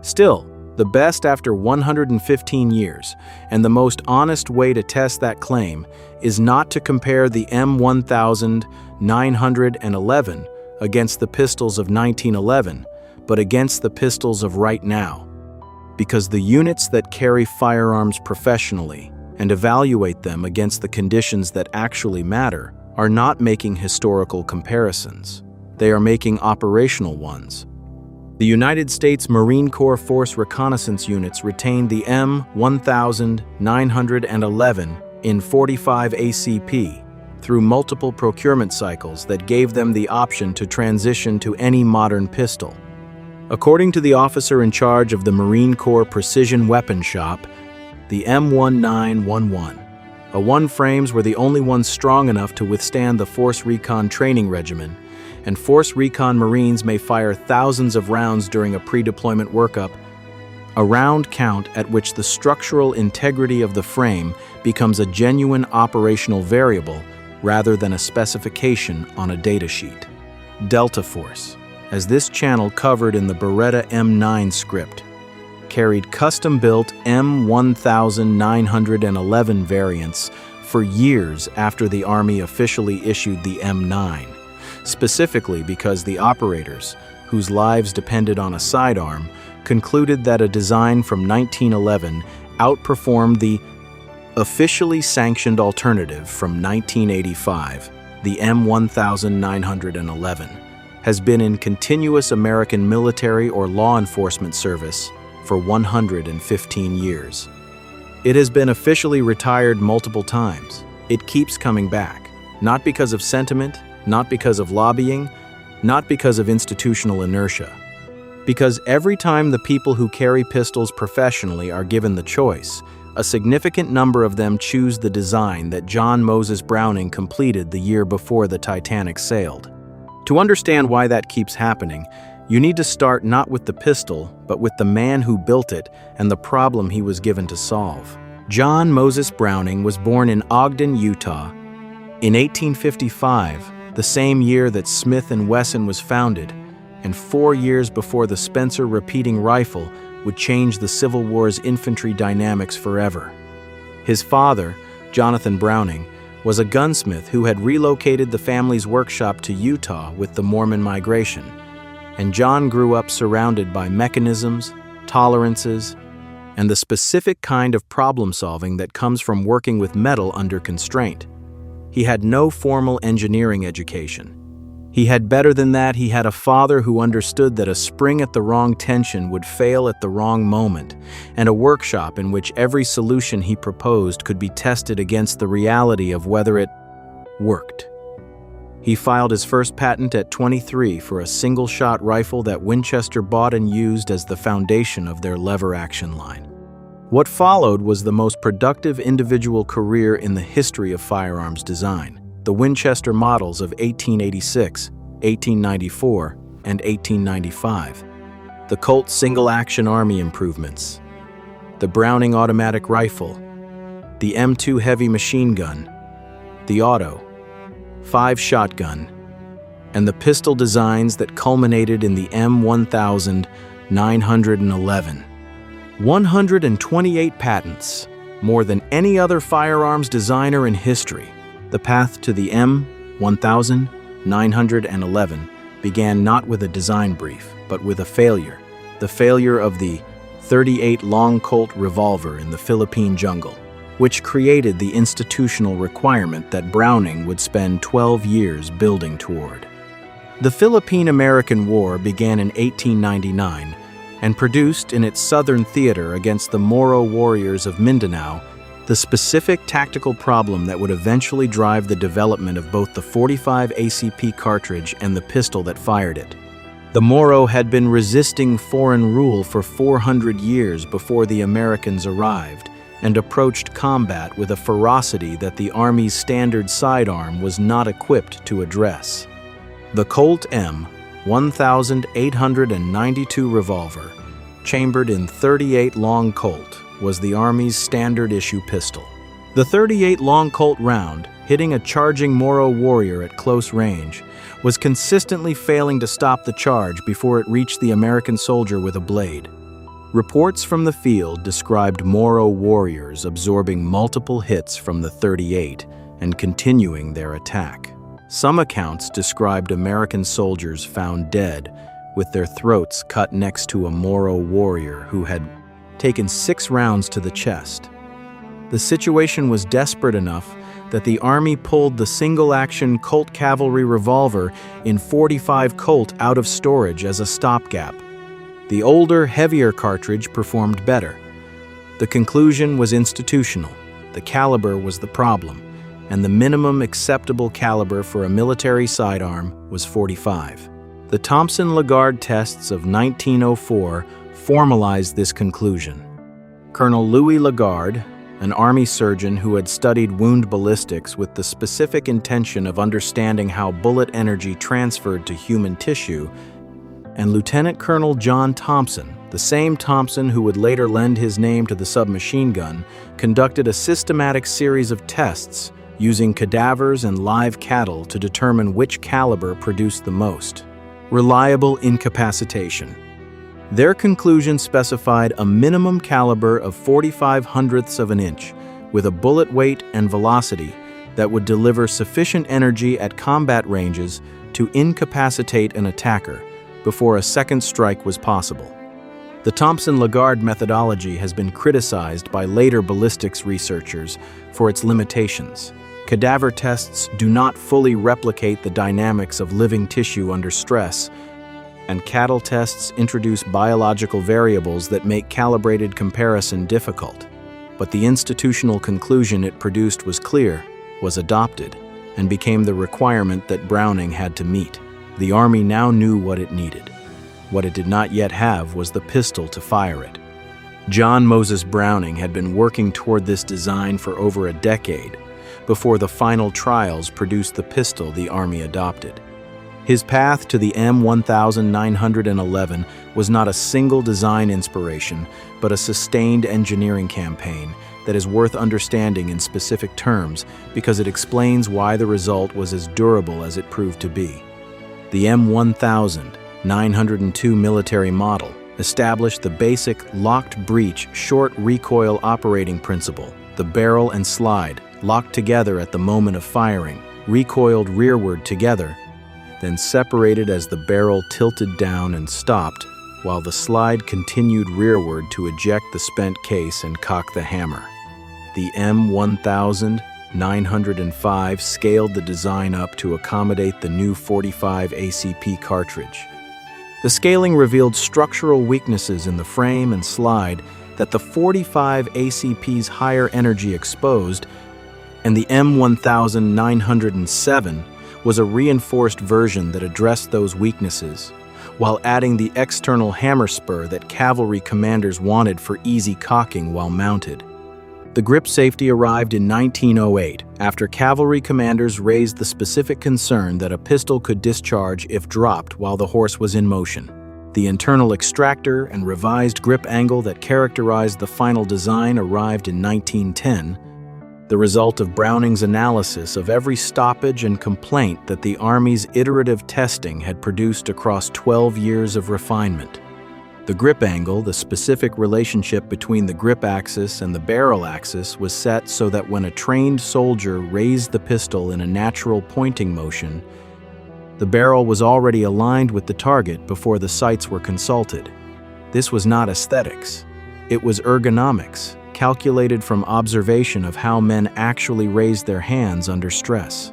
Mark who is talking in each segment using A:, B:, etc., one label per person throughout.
A: Still, the best after 115 years, and the most honest way to test that claim, is not to compare the M1911 against the pistols of 1911, but against the pistols of right now. Because the units that carry firearms professionally and evaluate them against the conditions that actually matter are not making historical comparisons. They are making operational ones. The United States Marine Corps Force Reconnaissance units retained the M1911 in 45 ACP through multiple procurement cycles that gave them the option to transition to any modern pistol. According to the officer in charge of the Marine Corps Precision Weapon Shop, the M1911, A1 frames were the only ones strong enough to withstand the Force Recon training regimen, and Force Recon Marines may fire thousands of rounds during a pre-deployment workup, a round count at which the structural integrity of the frame becomes a genuine operational variable rather than a specification on a datasheet. Delta Force, as this channel covered in the Beretta M9 script, carried custom-built M1911 variants for years after the Army officially issued the M9, specifically because the operators, whose lives depended on a sidearm, concluded that a design from 1911 outperformed the officially sanctioned alternative from 1985, the M1911, has been in continuous American military or law enforcement service for 115 years. It has been officially retired multiple times. It keeps coming back, not because of sentiment, not because of lobbying, not because of institutional inertia. Because every time the people who carry pistols professionally are given the choice, a significant number of them choose the design that John Moses Browning completed the year before the Titanic sailed. To understand why that keeps happening, you need to start not with the pistol, but with the man who built it and the problem he was given to solve. John Moses Browning was born in Ogden, Utah, in 1855, the same year that Smith & Wesson was founded, and 4 years before the Spencer repeating rifle would change the Civil War's infantry dynamics forever. His father, Jonathan Browning, was a gunsmith who had relocated the family's workshop to Utah with the Mormon migration, and John grew up surrounded by mechanisms, tolerances, and the specific kind of problem-solving that comes from working with metal under constraint. He had no formal engineering education. He had better than that, he had a father who understood that a spring at the wrong tension would fail at the wrong moment, and a workshop in which every solution he proposed could be tested against the reality of whether it worked. He filed his first patent at 23 for a single-shot rifle that Winchester bought and used as the foundation of their lever-action line. What followed was the most productive individual career in the history of firearms design. The Winchester models of 1886, 1894, and 1895, the Colt single-action Army improvements, the Browning automatic rifle, the M2 heavy machine gun, the Auto 5 shotgun, and the pistol designs that culminated in the M1911. 128 patents, more than any other firearms designer in history. The path to the M1911 began not with a design brief, but with a failure. The failure of the .38 long Colt revolver in the Philippine jungle, which created the institutional requirement that Browning would spend 12 years building toward. The Philippine-American War began in 1899 and produced in its southern theater against the Moro warriors of Mindanao the specific tactical problem that would eventually drive the development of both the .45 ACP cartridge and the pistol that fired it. The Moro had been resisting foreign rule for 400 years before the Americans arrived, and approached combat with a ferocity that the Army's standard sidearm was not equipped to address. The Colt M1892 revolver, chambered in .38 long Colt, was the Army's standard-issue pistol. The .38 long Colt round, hitting a charging Moro warrior at close range, was consistently failing to stop the charge before it reached the American soldier with a blade. Reports from the field described Moro warriors absorbing multiple hits from the .38 and continuing their attack. Some accounts described American soldiers found dead, with their throats cut next to a Moro warrior who had taken 6 rounds to the chest. The situation was desperate enough that the Army pulled the single-action Colt cavalry revolver in .45 Colt out of storage as a stopgap. The older, heavier cartridge performed better. The conclusion was institutional. The caliber was the problem, and the minimum acceptable caliber for a military sidearm was .45. The Thompson-Lagarde tests of 1904 formalized this conclusion. Colonel Louis Lagarde, an Army surgeon who had studied wound ballistics with the specific intention of understanding how bullet energy transferred to human tissue, and Lieutenant Colonel John Thompson, the same Thompson who would later lend his name to the submachine gun, conducted a systematic series of tests using cadavers and live cattle to determine which caliber produced the most reliable incapacitation. Their conclusion specified a minimum caliber of 45/100ths of an inch, with a bullet weight and velocity that would deliver sufficient energy at combat ranges to incapacitate an attacker before a second strike was possible. The Thompson-Lagarde methodology has been criticized by later ballistics researchers for its limitations. Cadaver tests do not fully replicate the dynamics of living tissue under stress, and cattle tests introduce biological variables that make calibrated comparison difficult. But the institutional conclusion it produced was clear, was adopted, and became the requirement that Browning had to meet. The Army now knew what it needed. What it did not yet have was the pistol to fire it. John Moses Browning had been working toward this design for over a decade before the final trials produced the pistol the Army adopted. His path to the M1911 was not a single design inspiration, but a sustained engineering campaign that is worth understanding in specific terms because it explains why the result was as durable as it proved to be. The M1902 military model established the basic locked breech short recoil operating principle. The barrel and slide locked together at the moment of firing, recoiled rearward together, then separated as the barrel tilted down and stopped, while the slide continued rearward to eject the spent case and cock the hammer. The M1905 scaled the design up to accommodate the new .45 ACP cartridge. The scaling revealed structural weaknesses in the frame and slide that the .45 ACP's higher energy exposed, and the M1907 was a reinforced version that addressed those weaknesses, while adding the external hammer spur that cavalry commanders wanted for easy cocking while mounted. The grip safety arrived in 1908 after cavalry commanders raised the specific concern that a pistol could discharge if dropped while the horse was in motion. The internal extractor and revised grip angle that characterized the final design arrived in 1910, the result of Browning's analysis of every stoppage and complaint that the Army's iterative testing had produced across 12 years of refinement. The grip angle, the specific relationship between the grip axis and the barrel axis, was set so that when a trained soldier raised the pistol in a natural pointing motion, the barrel was already aligned with the target before the sights were consulted. This was not aesthetics. It was ergonomics, calculated from observation of how men actually raised their hands under stress.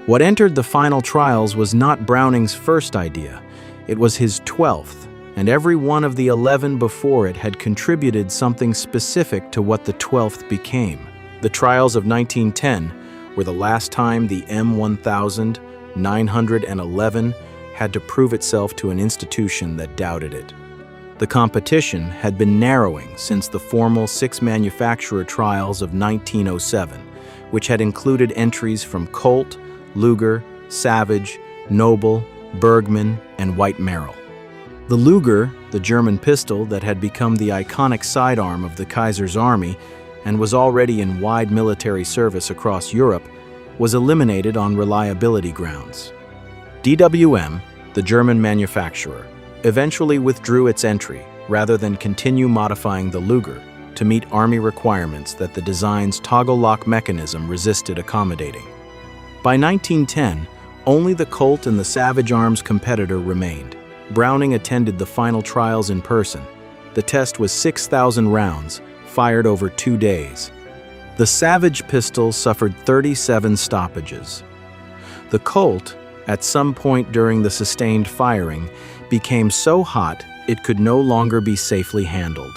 A: What entered the final trials was not Browning's first idea. It was his 12th, and every one of the 11 before it had contributed something specific to what the 12th became. The trials of 1910 were the last time the M1911 had to prove itself to an institution that doubted it. The competition had been narrowing since the formal 6 manufacturer trials of 1907, which had included entries from Colt, Luger, Savage, Noble, Bergmann, and White Merrill. The Luger, the German pistol that had become the iconic sidearm of the Kaiser's army and was already in wide military service across Europe, was eliminated on reliability grounds. DWM, the German manufacturer, eventually withdrew its entry, rather than continue modifying the Luger to meet Army requirements that the design's toggle lock mechanism resisted accommodating. By 1910, only the Colt and the Savage Arms competitor remained. Browning attended the final trials in person. The test was 6,000 rounds, fired over 2 days. The Savage pistol suffered 37 stoppages. The Colt, at some point during the sustained firing, became so hot it could no longer be safely handled.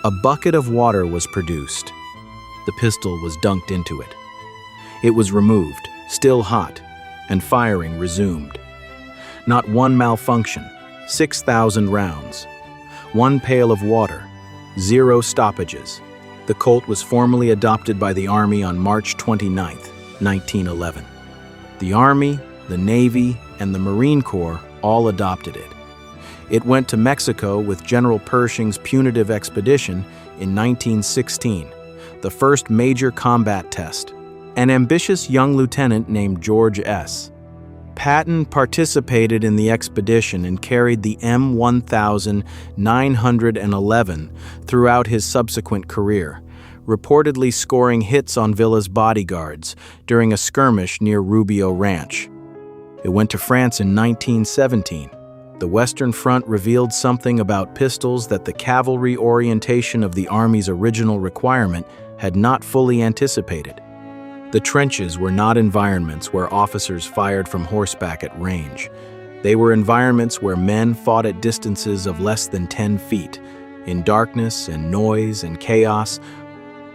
A: A bucket of water was produced. The pistol was dunked into it. It was removed, still hot, and firing resumed. Not one malfunction, 6,000 rounds. 1 pail of water, 0 stoppages. The Colt was formally adopted by the Army on March 29, 1911. The Army, the Navy, and the Marine Corps all adopted it. It went to Mexico with General Pershing's punitive expedition in 1916, the first major combat test. An ambitious young lieutenant named George S. Patton participated in the expedition and carried the M911 throughout his subsequent career, reportedly scoring hits on Villa's bodyguards during a skirmish near Rubio Ranch. It went to France in 1917. The Western Front revealed something about pistols that the cavalry orientation of the Army's original requirement had not fully anticipated. The trenches were not environments where officers fired from horseback at range. They were environments where men fought at distances of less than 10 feet, in darkness and noise and chaos,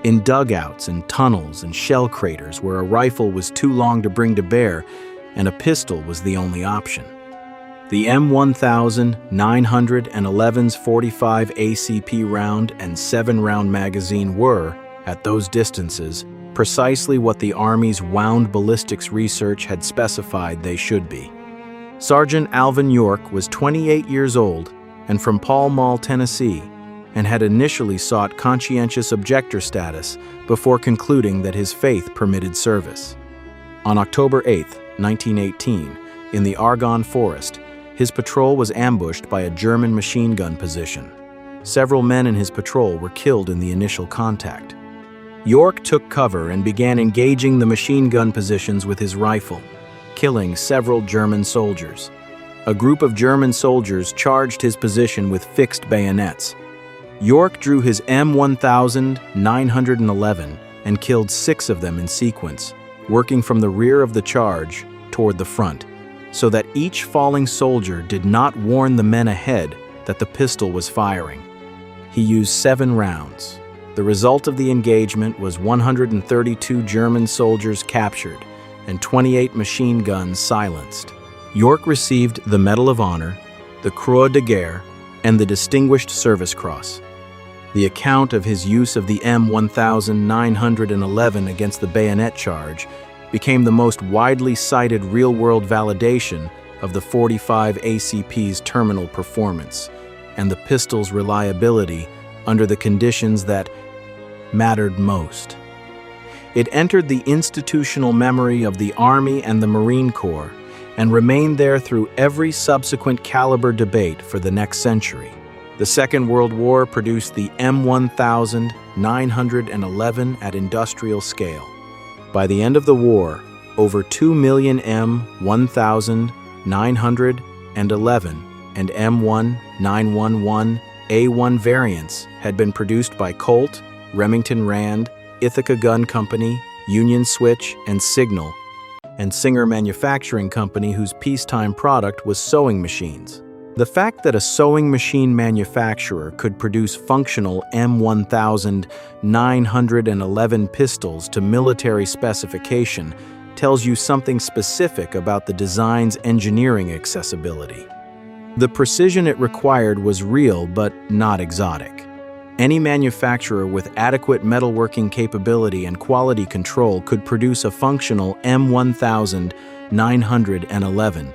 A: in dugouts and tunnels and shell craters where a rifle was too long to bring to bear and a pistol was the only option. The M1911's 45 ACP round and 7-round magazine were, at those distances, precisely what the Army's wound ballistics research had specified they should be. Sergeant Alvin York was 28 years old and from Pall Mall, Tennessee, and had initially sought conscientious objector status before concluding that his faith permitted service. On October 8, 1918, in the Argonne Forest, his patrol was ambushed by a German machine gun position. Several men in his patrol were killed in the initial contact. York took cover and began engaging the machine gun positions with his rifle, killing several German soldiers. A group of German soldiers charged his position with fixed bayonets. York drew his M1911 and killed 6 of them in sequence, working from the rear of the charge toward the front, so that each falling soldier did not warn the men ahead that the pistol was firing. He used 7 rounds. The result of the engagement was 132 German soldiers captured and 28 machine guns silenced. York received the Medal of Honor, the Croix de Guerre, and the Distinguished Service Cross. The account of his use of the M1911 against the bayonet charge became the most widely cited real-world validation of the 45 ACP's terminal performance and the pistol's reliability under the conditions that mattered most. It entered the institutional memory of the Army and the Marine Corps and remained there through every subsequent caliber debate for the next century. The Second World War produced the M1911 at industrial scale. By the end of the war, over 2 million M1911 and M1911A1 variants had been produced by Colt, Remington Rand, Ithaca Gun Company, Union Switch, and Signal, and Singer Manufacturing Company, whose peacetime product was sewing machines. The fact that a sewing machine manufacturer could produce functional M1911 pistols to military specification tells you something specific about the design's engineering accessibility. The precision it required was real but not exotic. Any manufacturer with adequate metalworking capability and quality control could produce a functional M1911.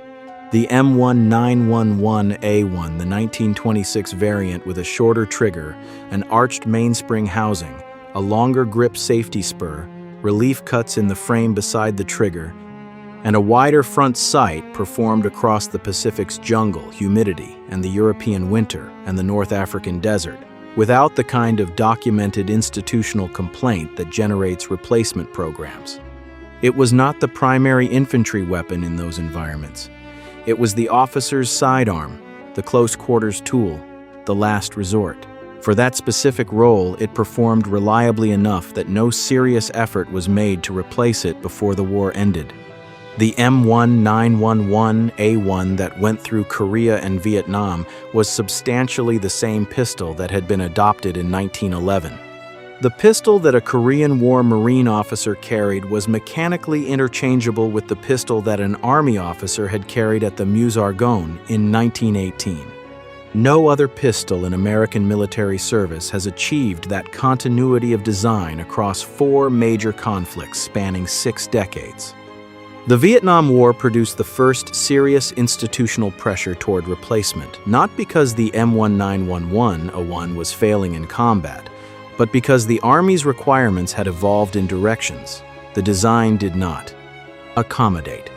A: The M1911A1, the 1926 variant with a shorter trigger, an arched mainspring housing, a longer grip safety spur, relief cuts in the frame beside the trigger, and a wider front sight performed across the Pacific's jungle, humidity, and the European winter and the North African desert, without the kind of documented institutional complaint that generates replacement programs. It was not the primary infantry weapon in those environments. It was the officer's sidearm, the close-quarters tool, the last resort. For that specific role, it performed reliably enough that no serious effort was made to replace it before the war ended. The M911A1 that went through Korea and Vietnam was substantially the same pistol that had been adopted in 1911. The pistol that a Korean War Marine officer carried was mechanically interchangeable with the pistol that an Army officer had carried at the Meuse-Argonne in 1918. No other pistol in American military service has achieved that continuity of design across 4 major conflicts spanning 6 decades. The Vietnam War produced the first serious institutional pressure toward replacement, not because the M1911A1 was failing in combat, but because the Army's requirements had evolved in directions the design did not accommodate.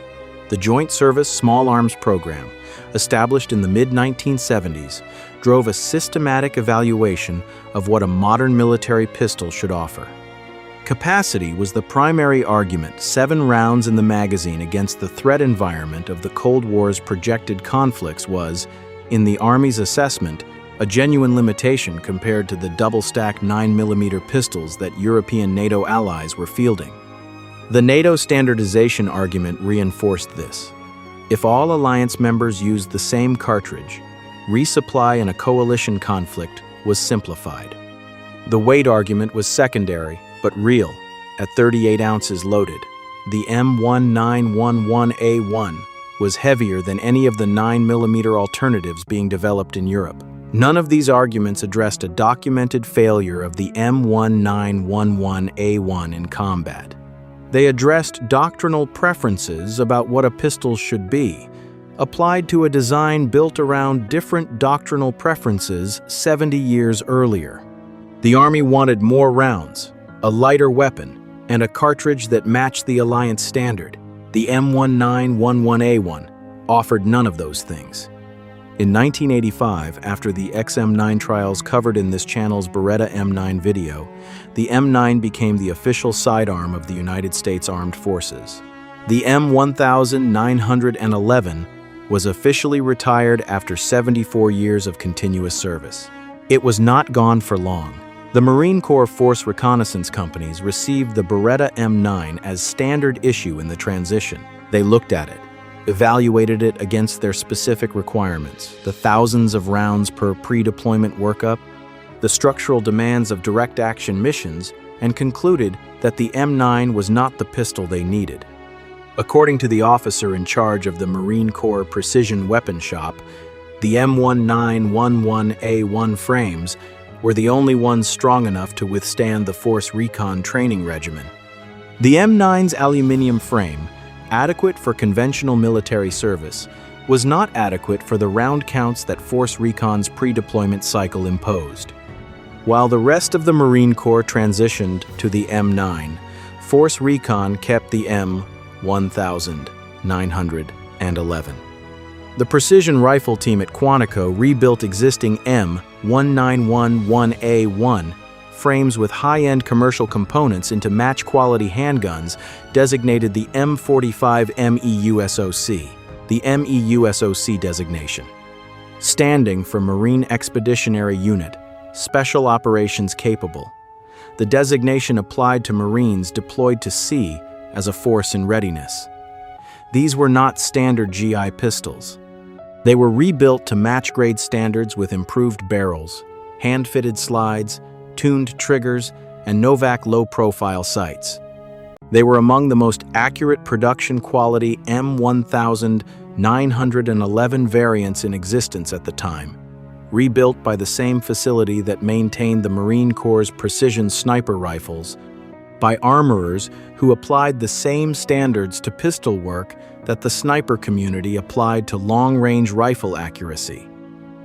A: The Joint Service Small Arms Program, established in the mid-1970s, drove a systematic evaluation of what a modern military pistol should offer. Capacity was the primary argument, 7 rounds in the magazine against the threat environment of the Cold War's projected conflicts was, in the Army's assessment, a genuine limitation compared to the double-stacked 9mm pistols that European NATO allies were fielding. The NATO standardization argument reinforced this. If all alliance members used the same cartridge, resupply in a coalition conflict was simplified. The weight argument was secondary, but real. At 38 ounces loaded, the M1911A1 was heavier than any of the 9mm alternatives being developed in Europe. None of these arguments addressed a documented failure of the M1911A1 in combat. They addressed doctrinal preferences about what a pistol should be, applied to a design built around different doctrinal preferences 70 years earlier. The Army wanted more rounds, a lighter weapon, and a cartridge that matched the alliance standard. The M1911A1 offered none of those things. In 1985, after the XM9 trials covered in this channel's Beretta M9 video, the M9 became the official sidearm of the United States Armed Forces. The M1911 was officially retired after 74 years of continuous service. It was not gone for long. The Marine Corps Force Reconnaissance companies received the Beretta M9 as standard issue in the transition. They looked at it, evaluated it against their specific requirements, the thousands of rounds per pre-deployment workup, the structural demands of direct action missions, and concluded that the M9 was not the pistol they needed. According to the officer in charge of the Marine Corps Precision Weapon Shop, the M1911A1 frames were the only ones strong enough to withstand the Force Recon training regimen. The M9's aluminum frame, adequate for conventional military service, was not adequate for the round counts that Force Recon's pre-deployment cycle imposed. While the rest of the Marine Corps transitioned to the M9, Force Recon kept the M1911. The precision rifle team at Quantico rebuilt existing M1911A1 frames with high-end commercial components into match-quality handguns designated the M45 MEUSOC, the MEUSOC designation. Standing for Marine Expeditionary Unit, Special Operations Capable. The designation applied to Marines deployed to sea as a force in readiness. These were not standard GI pistols. They were rebuilt to match grade standards with improved barrels, hand-fitted slides, tuned triggers, and Novak low-profile sights. They were among the most accurate production-quality M1911 variants in existence at the time, rebuilt by the same facility that maintained the Marine Corps' precision sniper rifles, by armorers who applied the same standards to pistol work that the sniper community applied to long-range rifle accuracy.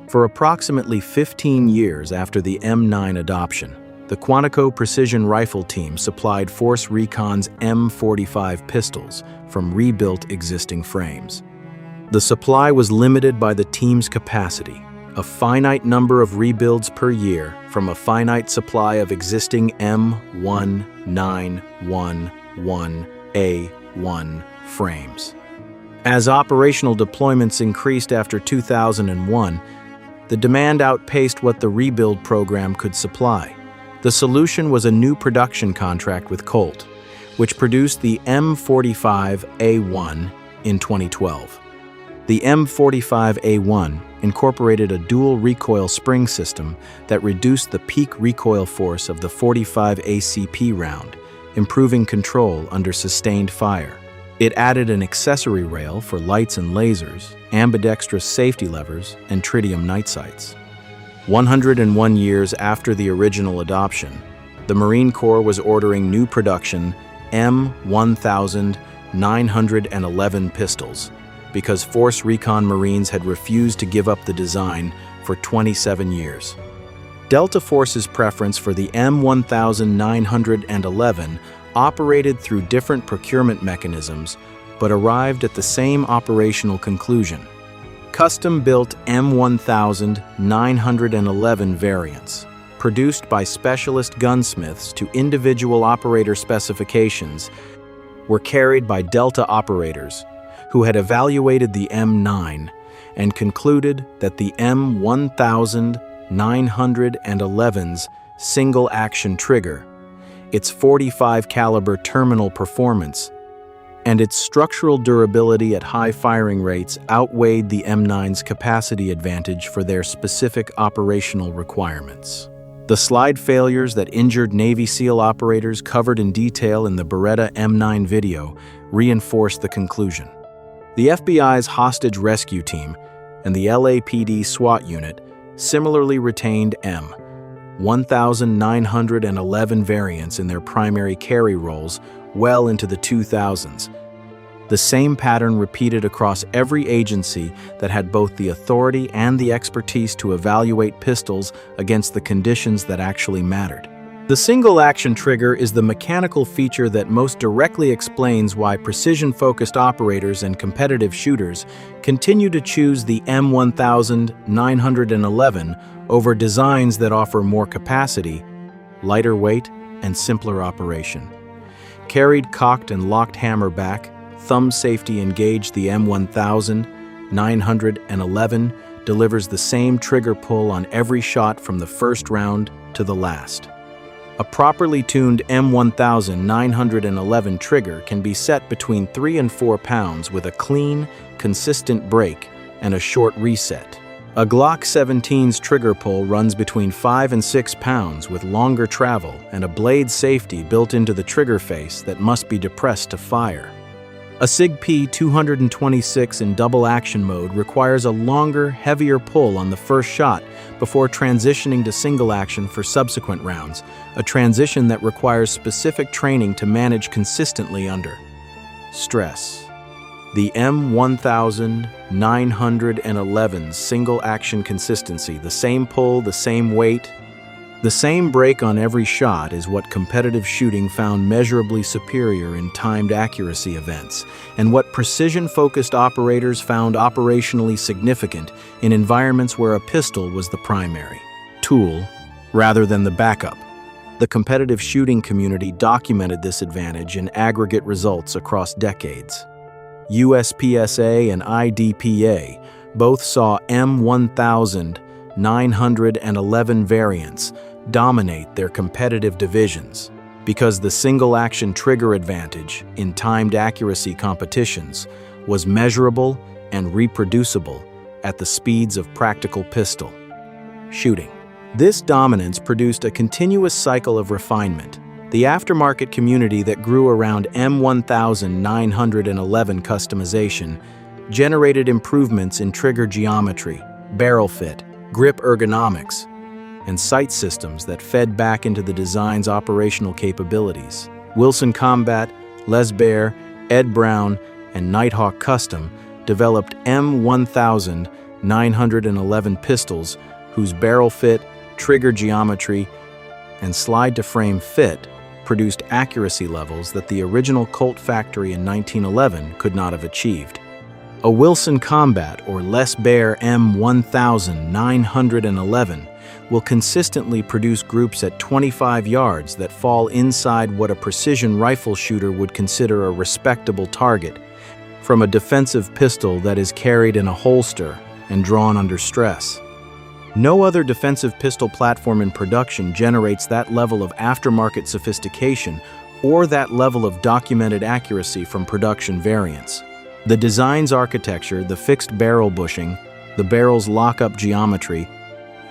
A: For approximately 15 years after the M9 adoption, the Quantico Precision Rifle Team supplied Force Recon's M45 pistols from rebuilt existing frames. The supply was limited by the team's capacity, a finite number of rebuilds per year from a finite supply of existing M1911A1 frames. As operational deployments increased after 2001, the demand outpaced what the rebuild program could supply. The solution was a new production contract with Colt, which produced the M45A1 in 2012. The M45A1 incorporated a dual recoil spring system that reduced the peak recoil force of the .45 ACP round, improving control under sustained fire. It added an accessory rail for lights and lasers, ambidextrous safety levers, and tritium night sights. 101 years after the original adoption, the Marine Corps was ordering new production M1911 pistols because Force Recon Marines had refused to give up the design for 27 years. Delta Force's preference for the M1911 operated through different procurement mechanisms, but arrived at the same operational conclusion. Custom-built M1911 variants, produced by specialist gunsmiths to individual operator specifications, were carried by Delta operators who had evaluated the M9 and concluded that the M1911's single-action trigger, its .45 caliber terminal performance, and its structural durability at high firing rates outweighed the M9's capacity advantage for their specific operational requirements. The slide failures that injured Navy SEAL operators covered in detail in the Beretta M9 video reinforced the conclusion. The FBI's hostage rescue team and the LAPD SWAT unit similarly retained M1911 variants in their primary carry roles well into the 2000s. The same pattern repeated across every agency that had both the authority and the expertise to evaluate pistols against the conditions that actually mattered. The single-action trigger is the mechanical feature that most directly explains why precision-focused operators and competitive shooters continue to choose the M1911 over designs that offer more capacity, lighter weight, and simpler operation. Carried cocked and locked hammer back, thumb safety engaged, the M1911 delivers the same trigger pull on every shot from the first round to the last. A properly tuned M1911 trigger can be set between 3 and 4 pounds with a clean, consistent break and a short reset. A Glock 17's trigger pull runs between 5 and 6 pounds with longer travel and a blade safety built into the trigger face that must be depressed to fire. A SIG P226 in double action mode requires a longer, heavier pull on the first shot before transitioning to single action for subsequent rounds, a transition that requires specific training to manage consistently under stress. The M1911's single action consistency, the same pull, the same weight, the same break on every shot is what competitive shooting found measurably superior in timed accuracy events, and what precision-focused operators found operationally significant in environments where a pistol was the primary tool rather than the backup. The competitive shooting community documented this advantage in aggregate results across decades. USPSA and IDPA both saw M1911 variants dominate their competitive divisions because the single-action trigger advantage in timed accuracy competitions was measurable and reproducible at the speeds of practical pistol shooting. This dominance produced a continuous cycle of refinement. The aftermarket community that grew around M1911 customization generated improvements in trigger geometry, barrel fit, grip ergonomics, and sight systems that fed back into the design's operational capabilities. Wilson Combat, Les Baer, Ed Brown, and Nighthawk Custom developed M1911 pistols whose barrel fit, trigger geometry, and slide-to-frame fit produced accuracy levels that the original Colt factory in 1911 could not have achieved. A Wilson Combat or Les Baer M911 will consistently produce groups at 25 yards that fall inside what a precision rifle shooter would consider a respectable target, from a defensive pistol that is carried in a holster and drawn under stress. No other defensive pistol platform in production generates that level of aftermarket sophistication or that level of documented accuracy from production variants. The design's architecture, the fixed barrel bushing, the barrel's lock-up geometry,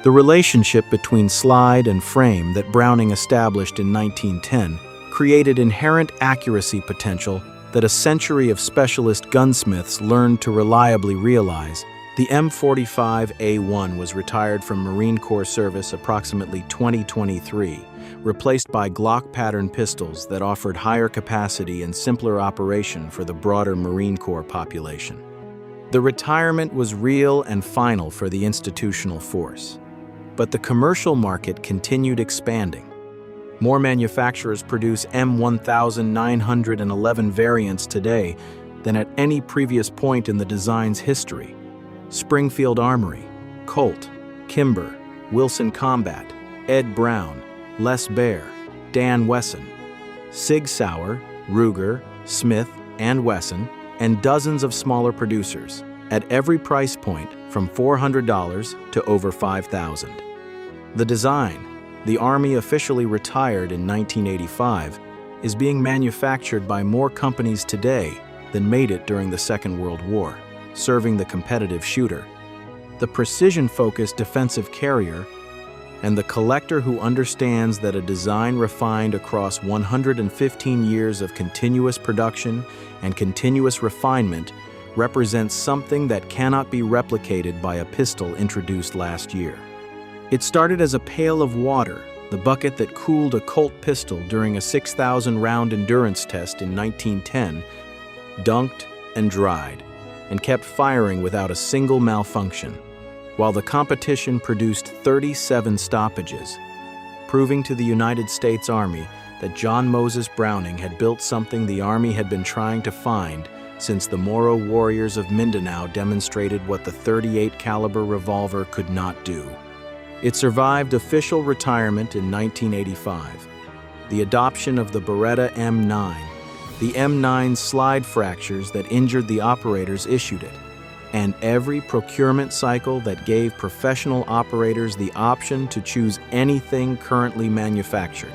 A: the relationship between slide and frame that Browning established in 1910 created inherent accuracy potential that a century of specialist gunsmiths learned to reliably realize. The M45A1 was retired from Marine Corps service approximately 2023, replaced by Glock-pattern pistols that offered higher capacity and simpler operation for the broader Marine Corps population. The retirement was real and final for the institutional force, but the commercial market continued expanding. More manufacturers produce M1911 variants today than at any previous point in the design's history. Springfield Armory, Colt, Kimber, Wilson Combat, Ed Brown, Les Baer, Dan Wesson, Sig Sauer, Ruger, Smith, and Wesson, and dozens of smaller producers, at every price point from $400 to over $5,000. The design, the Army officially retired in 1985, is being manufactured by more companies today than made it during the Second World War, serving the competitive shooter, the precision-focused defensive carrier, and the collector who understands that a design refined across 115 years of continuous production and continuous refinement represents something that cannot be replicated by a pistol introduced last year. It started as a pail of water, the bucket that cooled a Colt pistol during a 6,000-round endurance test in 1910, dunked and dried, and kept firing without a single malfunction, while the competition produced 37 stoppages, proving to the United States Army that John Moses Browning had built something the Army had been trying to find since the Moro warriors of Mindanao demonstrated what the .38 caliber revolver could not do. It survived official retirement in 1985, the adoption of the Beretta M9, the M9's slide fractures that injured the operators issued it, and every procurement cycle that gave professional operators the option to choose anything currently manufactured.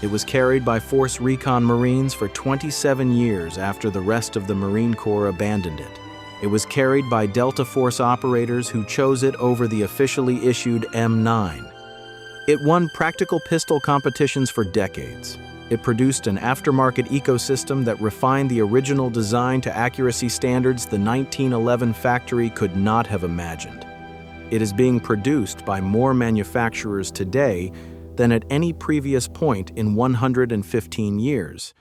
A: It was carried by Force Recon Marines for 27 years after the rest of the Marine Corps abandoned it. It was carried by Delta Force operators who chose it over the officially issued M9. It won practical pistol competitions for decades. It produced an aftermarket ecosystem that refined the original design to accuracy standards the 1911 factory could not have imagined. It is being produced by more manufacturers today than at any previous point in 115 years,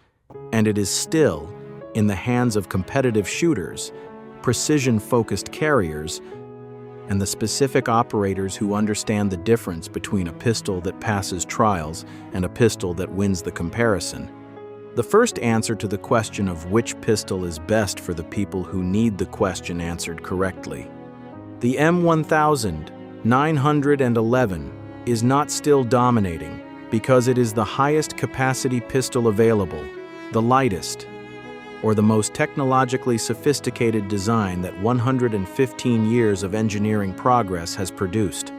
A: and it is still in the hands of competitive shooters, precision-focused carriers, and the specific operators who understand the difference between a pistol that passes trials and a pistol that wins the comparison. The first answer to the question of which pistol is best for the people who need the question answered correctly. The M1911 is not still dominating because it is the highest capacity pistol available, the lightest, or the most technologically sophisticated design that 115 years of engineering progress has produced.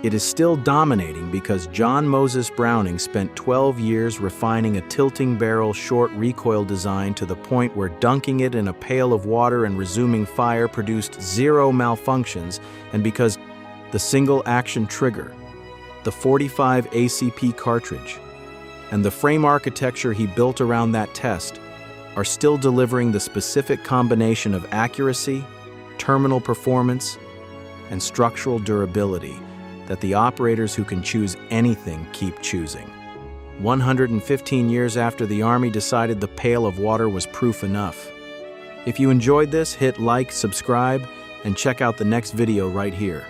A: It is still dominating because John Moses Browning spent 12 years refining a tilting barrel short recoil design to the point where dunking it in a pail of water and resuming fire produced zero malfunctions, and because the single action trigger, the .45 ACP cartridge, and the frame architecture he built around that test are still delivering the specific combination of accuracy, terminal performance, and structural durability that the operators who can choose anything keep choosing. 115 years after the Army decided the pail of water was proof enough. If you enjoyed this, hit like, subscribe, and check out the next video right here.